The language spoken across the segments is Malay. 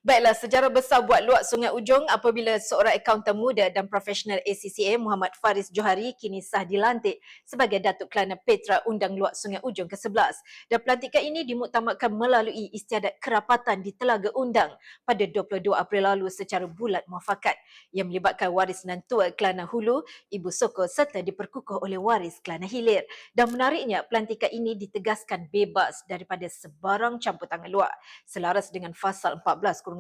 Baiklah, sejarah besar buat luak Sungai Ujong apabila seorang akauntan muda dan profesional ACCA Muhammad Faris Johari kini sah dilantik sebagai Datuk Kelana Petra Undang Luak Sungai Ujong ke-11. Dan pelantikan ini dimuktamadkan melalui istiadat kerapatan di Telaga Undang pada 22 April lalu secara bulat muafakat yang melibatkan waris Nantua Kelana Hulu, Ibu Soko serta diperkukuh oleh waris Kelana Hilir. Dan menariknya, pelantikan ini ditegaskan bebas daripada sebarang campur tangan luar selaras dengan Fasal 14-1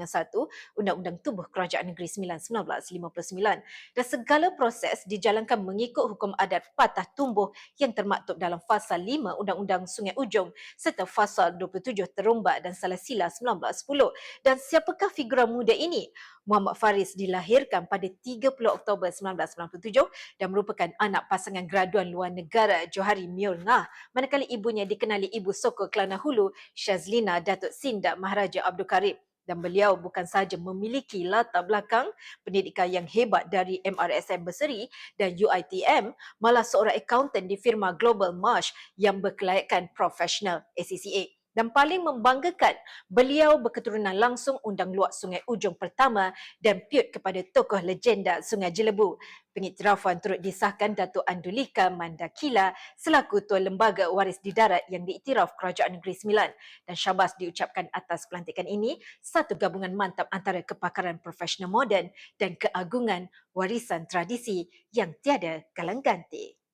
Undang-Undang Tubuh Kerajaan Negeri 9 1959 dan segala proses dijalankan mengikut hukum adat patah tumbuh yang termaktub dalam Fasal 5 Undang-Undang Sungai Ujong serta Fasal 27 Terumbak dan Salah Sila 1910. Dan siapakah figura muda ini? Muhammad Faris dilahirkan pada 30 Oktober 1997 dan merupakan anak pasangan graduan luar negara Johari Miorngah, manakala ibunya dikenali Ibu Soko Kelana Hulu Syazlina Datuk Sinda Maharaja Abdul Karim. Dan beliau bukan sahaja memiliki latar belakang pendidikan yang hebat dari MRSM Berseri dan UiTM, malah seorang akauntan di firma Global Marsh yang berkelayakan profesional ACCA. Dan paling membanggakan, beliau berketurunan langsung Undang Luak Sungai Ujong pertama dan piut kepada tokoh legenda Sungai Jelebu. Pengiktirafan turut disahkan Datuk Andulika Mandakila selaku Tuan Lembaga Waris di Darat yang diiktiraf Kerajaan Negeri Sembilan. Dan syabas diucapkan atas pelantikan ini, satu gabungan mantap antara kepakaran profesional moden dan keagungan warisan tradisi yang tiada galang ganti.